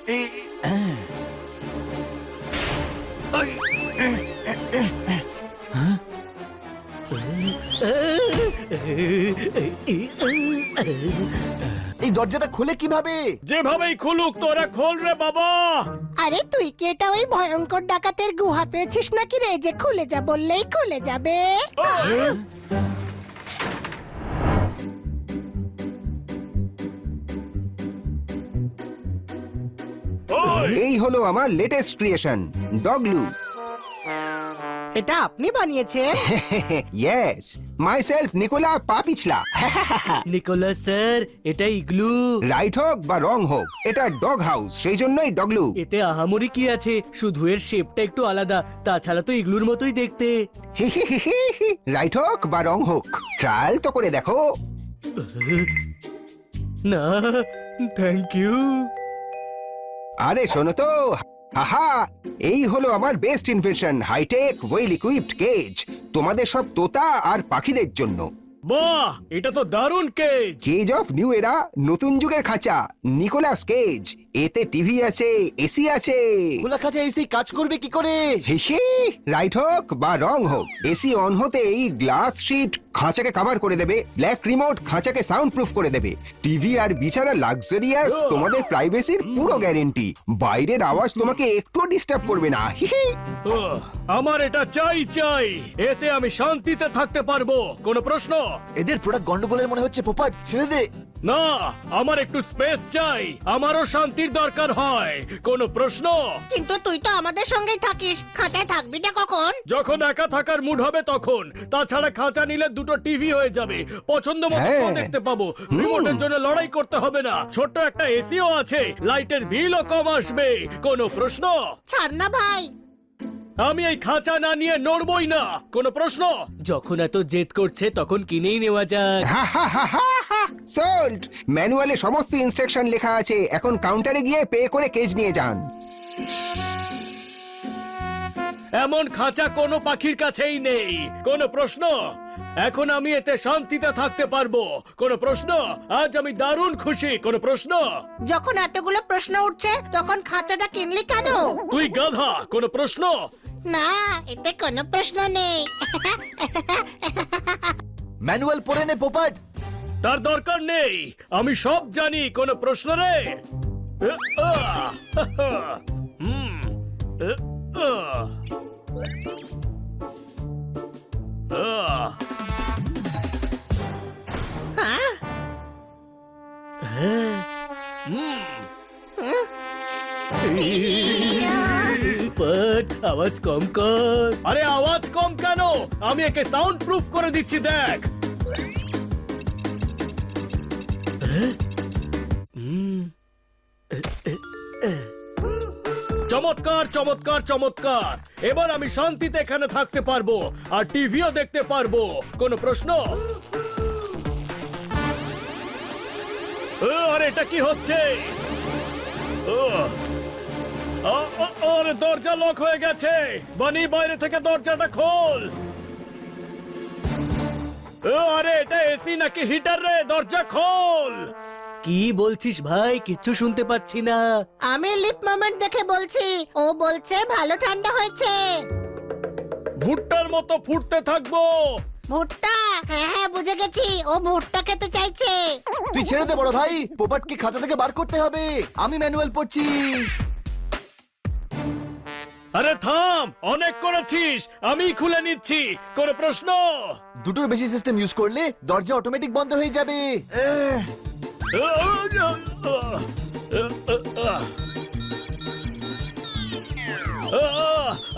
এই দরজাটা খুলে কিভাবে? যেভাবেই খুলুক তোরা খোল রে বাবা। আরে তুই কি এটা ওই ভয়ঙ্কর ডাকাতের গুহা পেয়েছিস নাকি রে যে খুলে যা বললেই খুলে যাবে? এই হলো আমার লেটেস্ট ক্রিয়েশন, ডগলু। এটা আপনি বানিয়েছে? ইয়েস, মাইসেলফ নিকোলা পাপিছলা। নিকোলাস স্যার, এটা ইগলু। রাইট হোক বা রং হোক, এটা ডগ হাউস, সেই জন্যই ডগলু। এতে আহামরি কি আছে, শুধু এর শেপটা একটু আলাদা, তাছাড়া তো ইগলুর মতোই দেখতে। রাইট হোক বা রং হোক, ট্রায়াল তো করে দেখো। না, থ্যাংক ইউ। আরে শোনো তো, হাহা, এই হলো আমার best invention, hi tech well equipped cage, তোমাদের সব তোতা আর পাখিদের জন্য। বাহ, এটা তো দারুণ কেজ। কেজ অফ নিউ এরা, নতুন যুগের খাঁচা, নিকোলাস কেজ। এতে টিভি আছে, এসি আছে। খোলা খাঁচা এসি কাজ করবে কি করে? হিহি, রাইট হোক বা রং হোক, এসি অন হতেই গ্লাস শিট খাঁচাকে কভার করে দেবে, ব্ল্যাক রিমোট খাঁচাকে সাউন্ড প্রুফ করে দেবে, টিভি আর বিছানা লাক্সারিয়াস, তোমাদের প্রাইভেসির পুরো গ্যারেন্টি, বাইরের আওয়াজ তোমাকে একটু ডিস্টার্ব করবে না। হিহি। আমার এটা চাই চাই, এতে আমি শান্তিতে থাকতে পারবো। কোনো প্রশ্ন? এদের প্রোডাক্ট গন্ডগোলের মনে হচ্ছে, পোপাট ছেড়ে দে। না, আমার একটু স্পেস চাই, আমারও শান্তির দরকার হয়। কোনো প্রশ্ন? কিন্তু তুই তো আমাদের সঙ্গেই থাকিস, খাঁচায় থাকবি না কখন? যখন একা থাকার মুড হবে তখন। তাছাড়া খাঁচা নিলে দুটো টিভি হয়ে যাবে, পছন্দ মতো হ্যাঁ। দেখতে পাবো, রিমোটের জন্য লড়াই করতে হবে না, ছোট্ট একটা এসিও আছে, লাইটের বিলও কম আসবে। কোনো প্রশ্ন? ছাড় না ভাই। আমি এই খাঁচা না নিয়ে নড়বই না। কোনো প্রশ্ন? যখন এত জেদ করছে তখন কিনেই নেওয়া যাক। সোল্ড। ম্যানুয়ালে সমস্ত ইনস্ট্রাকশন লেখা আছে, এখন কাউন্টারে গিয়ে পে করে কেজ নিয়ে যান। এমন খাঁচা কোনো পাখির কাছেই নেই। কোনো প্রশ্ন? এখন আমি এতে শান্তিতে থাকতে পারবো। কোনো প্রশ্ন? আজ আমি দারুণ খুশি। কোনো প্রশ্ন? যখন এতগুলো প্রশ্ন উঠছে তখন খাঁচাটা কিনলি কেন? তুই গাধা। কোনো প্রশ্ন? না, এতে কোনো প্রশ্ন নেই। ম্যানুয়াল পড়ে নে পোপাট। তার দরকার নেই, আমি সব জানি। কোনো প্রশ্ন রে? হুম। আওয়াজ কম কর। আরে আওয়াজ কম কেন? আমি একে সাউন্ড প্রুফ করে দিচ্ছি, দেখ। চমৎকার চমৎকার চমৎকার। এবার আমি শান্তিতে এখানে থাকতে পারবো আর টিভিও দেখতে পারবো। কোনো প্রশ্ন? আরে এটা কি হচ্ছে? আরে দরজা লক হয়ে গেছে। বানি, বাইরে থেকে দরজাটা খোল। আরে এটা এসি নাকি হিটার রে? দরজা খোল। কি বলছিস ভাই? কিচ্ছু শুনতে পাচ্ছি না। আমি লিপ মোমেন্ট দেখে বলছি, ও বলছে ভালো ঠান্ডা হয়েছে। ভুট্টার মতো ফুটতে থাকবো। ভুট্টা? হ্যাঁ হ্যাঁ, বুঝে গেছি, ও ভুট্টা খেতে চাইছে। তুই ছেড়ে দে বড় ভাই, পোপাটকে খাঁচা থেকে বার করতে হবে। আমি ম্যানুয়াল পড়ছি। আরে থাম, অনেক করেছিস, আমি খুলে নিচ্ছি। কোনো প্রশ্ন? দুটোর বেশি সিস্টেম ইউজ করলে দরজা অটোমেটিক বন্ধ হয়ে যাবে।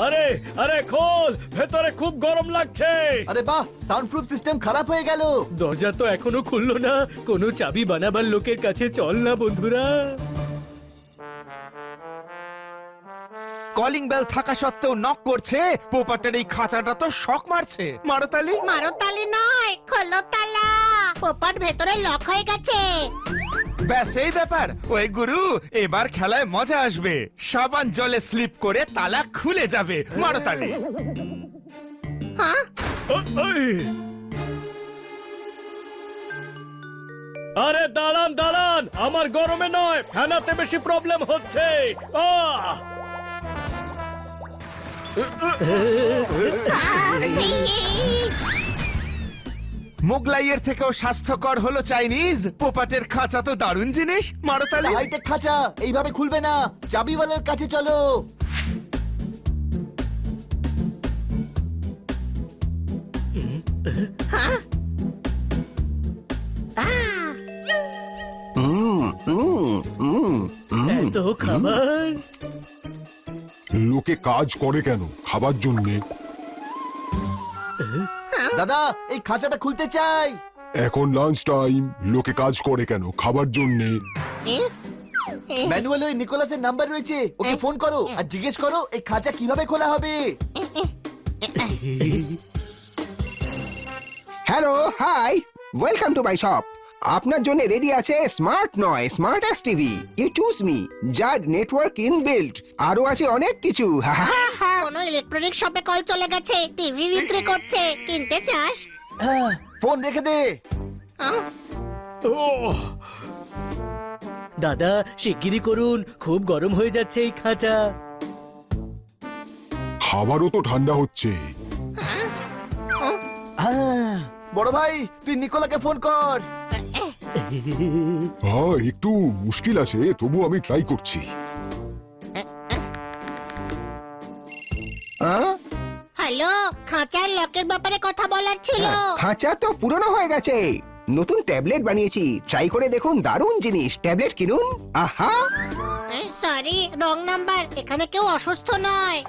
আরে আরে খোল, ভেতরে খুব গরম লাগছে। আরে বাহ, সাউন্ড প্রুফ সিস্টেম খারাপ হয়ে গেল। দরজা তো এখনো খুললো না। কোনো চাবি বানাবার লোকের কাছে চল না বন্ধুরা। কলিং বেল থাকা সত্ত্বেও নক করছে, পোপাটের এই খাঁচাটা তো শক মারছে। মারো তালি। মারো তালি নয়, খোলো তালা। পোপট ভেতরে লক হয়ে গেছে। ব্যাস এই ব্যাপার। ওই গুরু, এবার খেলায় মজা আসবে। সাবান জলে স্লিপ করে তালা খুলে যাবে। মারো তালি। হ্যাঁ, আরে দাঁড়ান দাঁড়ান, আমার গরমে নয় ফ্যানাতে বেশি প্রবলেম হচ্ছে। আহ! মোগলাইয়ের থেকেও স্বাস্থ্যকর হলো চাইনিজ। পোপাটের খাঁচা তো দারুণ জিনিস, মারো তালি। হাইটেক খাঁচা এইভাবে খুলবে না, চাবিওয়ালার কাছে চলো। এত খাবার। লোকে কাজ করে কেন? খাবার জন্যে। দাদা এই খাঁচাটা খুলতে চাই। এখন লাঞ্চ টাইম, লোকে কাজ করে কেন? খাবার জন্যে। ম্যানুয়ালে ওই নিকোলাসের নাম্বার রয়েছে, ওকে ফোন করো আর জিজ্ঞেস করো এই খাঁচা কিভাবে খোলা হবে। Hello, hi, welcome to my shop. আপনার জন্য রেডি আছে স্মার্ট নয় smartest TV, you choose me, যার নেটওয়ার্ক ইনবিল্ট। আরো আছে অনেক কিছু। কোনো ইলেকট্রনিক শপে কল চলে গেছে, টিভি বিক্রি করছে, কিনতে চাস? হ্যাঁ, ফোন রেখে দে। ওহ! দাদা শিগগিরই করুন, খুব গরম হয়ে যাচ্ছে এই খাঁচা। খাবারও তো ঠান্ডা হচ্ছে। হ্যাঁ, বড় ভাই তুই নিকোলাকে ফোন কর। হ্যাঁ, একটু মুশকিল আছে, তবু আমি ট্রাই করছি। হ্যালো, খাঁচার লকের ব্যাপারে কথা বলার ছিল। খাঁচা তো পুরনো হয়ে গেছে, নতুন ট্যাবলেট বানিয়েছি, ট্রাই করে দেখুন, দারুণ জিনিস। ট্যাবলেট কিনুন। আহা, সরি, রং নাম্বার, এখানে কেউ অসুস্থ নয়।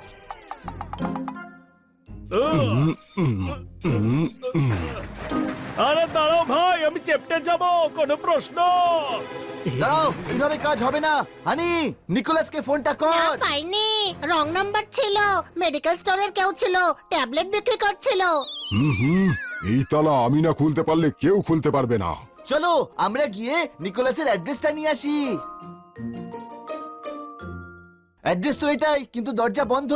আরে দাঁড়াও ভাই, আমি চেপটে যাব, কোনো প্রশ্ন? দাঁড়াও, এইভাবে কাজ হবে না। হানি, নিকোলাসকে ফোনটা না, কর। পাইনি, রং নাম্বার ছিল। মেডিকেল স্টোরের কেউ ছিল, ট্যাবলেট বিক্রি করছিল। এই তালা আমি না খুলতে পারলে কেউ খুলতে পারবে না। চলো আমরা গিয়ে নিকোলাসের অ্যাড্রেসটা নিয়ে আসি। অ্যাড্রেস তো এটাই, কিন্তু দরজা বন্ধ।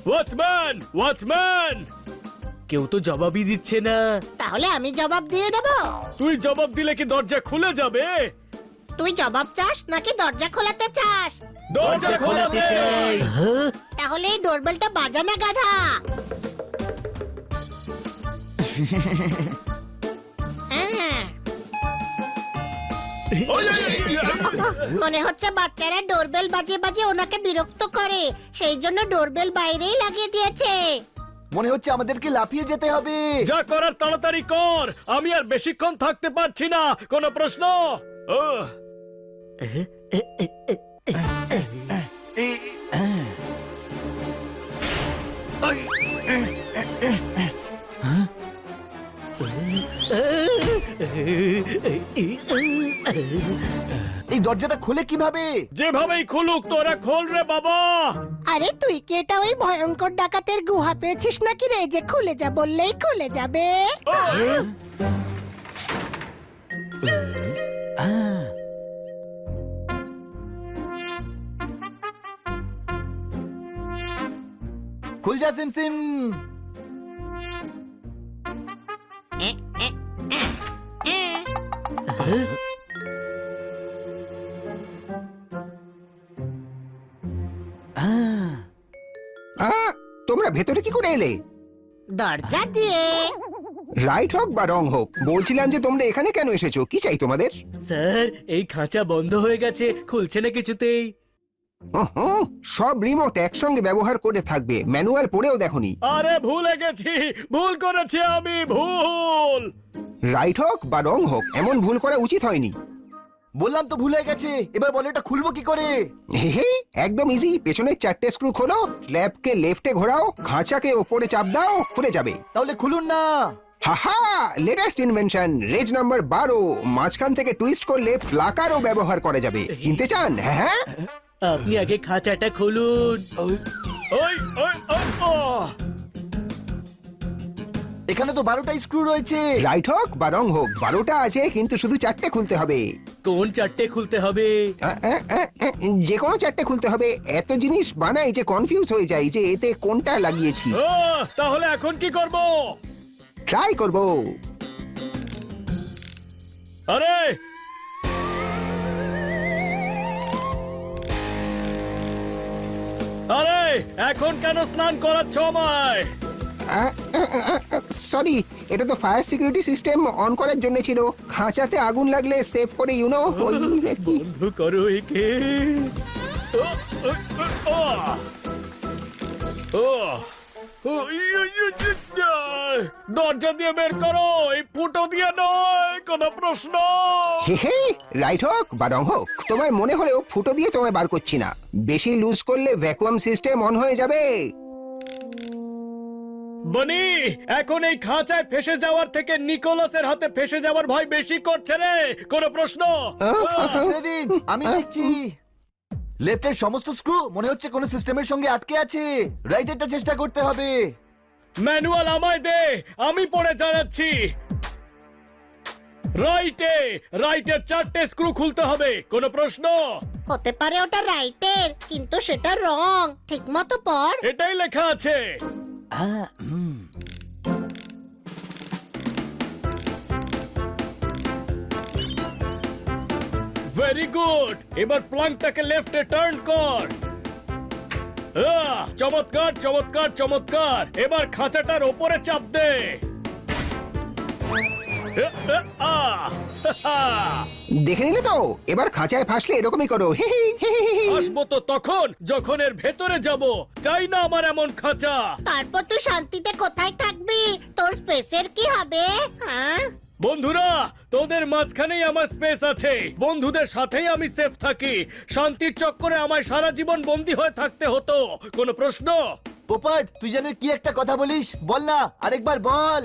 Watchman, watchman! কেউ তো জবাবই দিচ্ছে না। তাহলে আমি জবাব দিয়ে দেব? তুই জবাব দিলে কি দরজা খুলে যাবে? তুই জবাব চাস নাকি দরজা খোলাতে চাস? দরজা খোলাতে চাই। তাহলে এই ডোরবেলটা বাজানা, গাধা। হ্যাঁ, মনে হচ্ছে বাচ্চারা ডোরবেল বাজিয়ে বাজিয়ে ওনাকে বিরক্ত করে, সেই জন্য ডোরবেল বাইরেই লাগিয়ে দিয়েছে। মনে হচ্ছে আমাদেরকে লাফিয়ে যেতে হবে। যা করার তাড়াতাড়ি কর, আমি আর বেশিক্ষণ থাকতে পারছি না। কোনো প্রশ্ন? ওহ! এই দরজাটা খুলে কিভাবে? যেভাবেই খুলুক, তোরা খোল রে বাবা। আরে তুই কি এটা ওই ভয়ঙ্কর ডাকাতের গুহা পেয়েছিস নাকি রে, যে খুলে যা বললেই খুলে যাবে? খুল যা সিমসিম। তোমরা ভেতরে কি করে এলে? দরজা দিয়ে। রাইট হোক বা রং হোক, বলছিলাম যে তোমরা এখানে কেন এসেছো, কি চাই তোমাদের? স্যার, এই খাঁচা বন্ধ হয়ে গেছে, খুলছে না কিছুতেই। সব রিমোট একসঙ্গে ব্যবহার করে থাকবে, ম্যানুয়াল পড়েও দেখোনি। আরে ভুলে গেছি, ভুল করেছি আমি, ভুল। রাইট হোক বা রং হোক, এমন ভুল করা উচিত হয়নি। বললাম তো ভুলে গেছে, এবার বলো এটা খুলবো কি করে? হে, একদম ইজি। পেছনের 4টে স্ক্রু খোলো, ল্যাপকে লেফটে ঘোরাও, খাঁচাকে ওপরে চাপ দাও, খুলে যাবে। তাহলে খুলুন না। হাহা, লেটেস্ট ইনভেনশন, রেজ নাম্বার 12। মাঝখান থেকে টুইস্ট করলে প্লাকারও ব্যবহার করা যাবে। কিনতে চান? হ্যাঁ, আপনি আগে খাঁচাটা খুলুন। ওই, ওই, ওই, ওহ! এখানে তো 12টা স্ক্রু রয়েছে। রাইট হোক বা রং হোক, 12টা আছে, কিন্তু শুধু 4টে খুলতে হবে। কোন 4টে খুলতে হবে? যে কোনো 4টে খুলতে হবে। এত জিনিস বানাই যে কনফিউজ হয়ে যাই যে এতে কোনটা লাগিয়েছি। তাহলে এখন কি করব? ট্রাই করব। আরে আরে এখন কেন স্নান করাচ্ছ আমায়? সরি, এটা তো ফায়ার সিকিউরিটি সিস্টেম অন করার জন্য ছিল। খাঁচাতে আগুন লাগলে সেভ করে ইউনো ওই আর কি। বন্ধ করো একে। ও, ও, ও, ও, ও, দরজা দিয়ে বের করো, এই ফুটো দিয়ে নয়। কোনো প্রশ্ন? হে হে, রাইট হোক বা রং হোক, তোমার মনে হলেও ফুটো দিয়ে তোমায় বার করছি না। বেশি লুজ করলে ভ্যাকুয়াম সিস্টেম অন হয়ে যাবে। বনি, এখন এই খাঁচায় ফেসে যাওয়ার থেকে নিকোলাসের হাতে ফেসে যাওয়ার ভয় বেশি করছে রে। কোনো প্রশ্ন? ছেড়ে দিন, আমি দেখছি। লেফটের সমস্ত স্ক্রু মনে হচ্ছে কোনো সিস্টেমের সঙ্গে আটকে আছে। রাইটেরটা চেষ্টা করতে হবে। ম্যানুয়াল আমায় দে, আমি পড়ে জানাচ্ছি। রাইটের 4টে স্ক্রু খুলতে হবে। কোনো প্রশ্ন? হতে পারে ওটা রাইটের, কিন্তু সেটা রং। ঠিক মতো পড়। এটাই লেখা আছে। ভেরি গুড, এবার প্লাঙ্কটাকে লেফটে টার্ন কর। চমৎকার চমৎকার চমৎকার। এবার খাঁচাটার ওপরে চাপ দে। দেখে নিলে তো, এবার খাঁচায় ফাঁসলে এরকমই করো। হে হে হে হে হে। আসবো তো তখন যখন এর ভেতরে যাব। চাই না আমার এমন খাঁচা। তারপর তুই শান্তিতে কোথায় থাকবি? তোর স্পেসের কি হবে? হ্যাঁ, বন্ধুরা, তোদের মাঝখানেই আমার স্পেস আছে। বন্ধুদের সাথেই আমি সেফ থাকি। শান্তির চক্করে আমায় সারা জীবন বন্দী হয়ে থাকতে হতো। কোনো প্রশ্ন? পোপট, তুই যেন কি একটা কথা বলিস, বল না, আরেকবার বল।